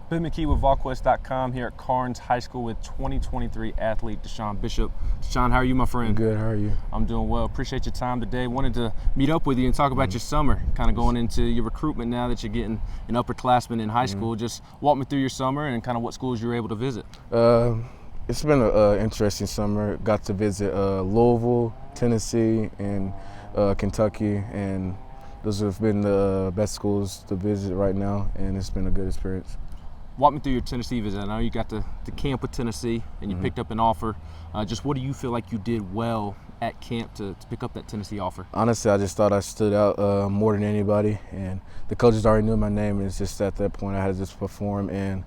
Ben McKee with VolQuest.com here at Carnes High School with 2023 athlete DeSean Bishop. DeSean, how are you, my friend? Good, how are you? I'm doing well. Appreciate your time today. Wanted to meet up with you and talk about your summer, kind of going into your recruitment now that you're getting an upperclassman in high school. Just walk me through your summer and kind of what schools you were able to visit. It's been an interesting summer. Got to visit Louisville, Tennessee, and Kentucky, and those have been the best schools to visit right now, and it's been a good experience. Walk me through your Tennessee visit. I know you got to camp with Tennessee and you picked up an offer. Just what do you feel like you did well at camp to pick up that Tennessee offer? Honestly, I just thought I stood out more than anybody, and the coaches already knew my name. And it's just at that point I had to just perform, and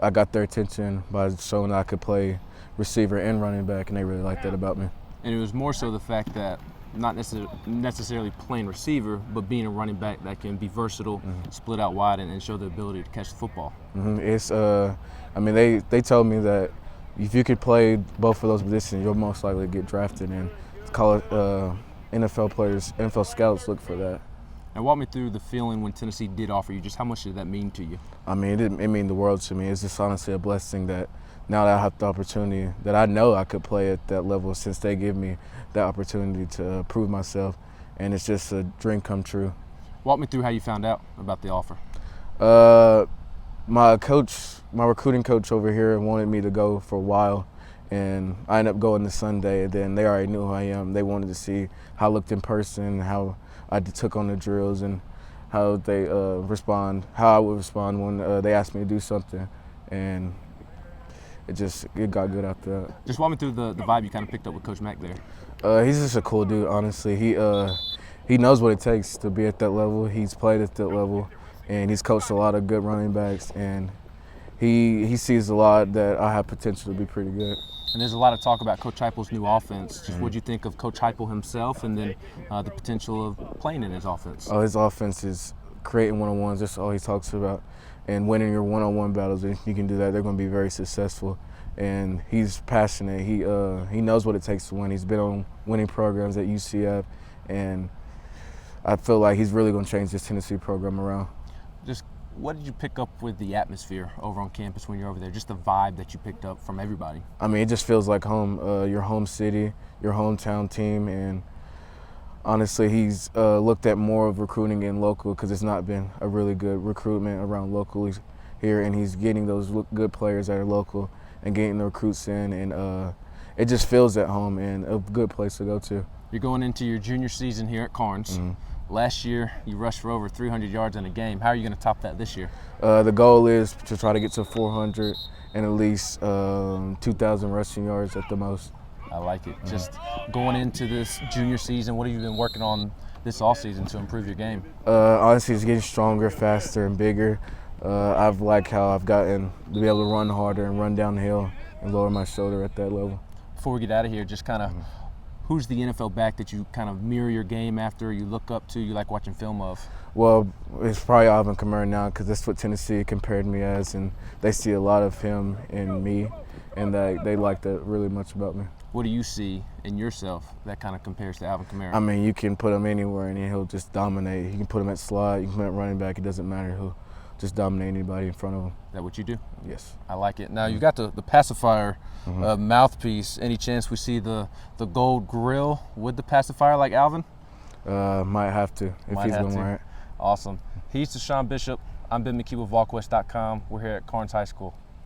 I got their attention by showing that I could play receiver and running back, and they really liked that about me. And it was more so the fact that not necessarily playing receiver, but being a running back that can be versatile, split out wide, and show the ability to catch the football. It's, I mean, they told me that if you could play both of those positions, you'll most likely get drafted. And college NFL players, NFL scouts look for that. And walk me through the feeling when Tennessee did offer you. Just how much did that mean to you? I mean, it meant the world to me. It's just honestly a blessing that now that I have the opportunity, that I know I could play at that level since they give me that opportunity to prove myself, and it's just a dream come true. Walk me through how you found out about the offer. My recruiting coach over here wanted me to go for a while, and I ended up going this Sunday, and then they already knew who I am. They wanted to see how I looked in person, how I took on the drills, and how they how I would respond when they asked me to do something, and it got good after that. Just walk me through the vibe you kind of picked up with Coach Mack there. He's just a cool dude, honestly. He knows what it takes to be at that level. He's played at that level, and he's coached a lot of good running backs, and he sees a lot that I have potential to be pretty good. And there's a lot of talk about Coach Heupel's new offense. Just what'd you think of Coach Heupel himself, and then the potential of playing in his offense? Oh, his offense is creating one-on-ones. That's all he talks about. And winning your one-on-one battles, if you can do that, they're going to be very successful. And he's passionate. He knows what it takes to win. He's been on winning programs at UCF, and I feel like he's really going to change this Tennessee program around. Just what did you pick up with the atmosphere over on campus when you're over there? Just the vibe that you picked up from everybody. I mean, it just feels like home, your home city, your hometown team, and honestly, he's looked at more of recruiting in local because it's not been a really good recruitment around locally here, and he's getting those good players that are local and getting the recruits in, and it just feels at home and a good place to go to. You're going into your junior season here at Carnes. Last year, you rushed for over 300 yards in a game. How are you going to top that this year? The goal is to try to get to 400 and at least 2,000 rushing yards at the most. I like it. Just going into this junior season, what have you been working on this offseason to improve your game? Honestly, it's getting stronger, faster, and bigger. I've liked how I've gotten to be able to run harder and run downhill and lower my shoulder at that level. Before we get out of here, just kind of who's the NFL back that you kind of mirror your game after, you look up to, you like watching film of? Well, it's probably Alvin Kamara now because that's what Tennessee compared me as, and they see a lot of him in me, and they like that really much about me. What do you see in yourself that kind of compares to Alvin Kamara? I mean, you can put him anywhere and he'll just dominate. You can put him at slot, you can put him at running back, it doesn't matter who. Just dominate anybody in front of him. Is that what you do? Yes. I like it. Now, you got the pacifier mouthpiece. Any chance we see the gold grill with the pacifier like Alvin? Might have to if he's going to wear it. Awesome. He's DeSean Bishop. I'm Ben McKee with VolQuest.com. We're here at Carnes High School.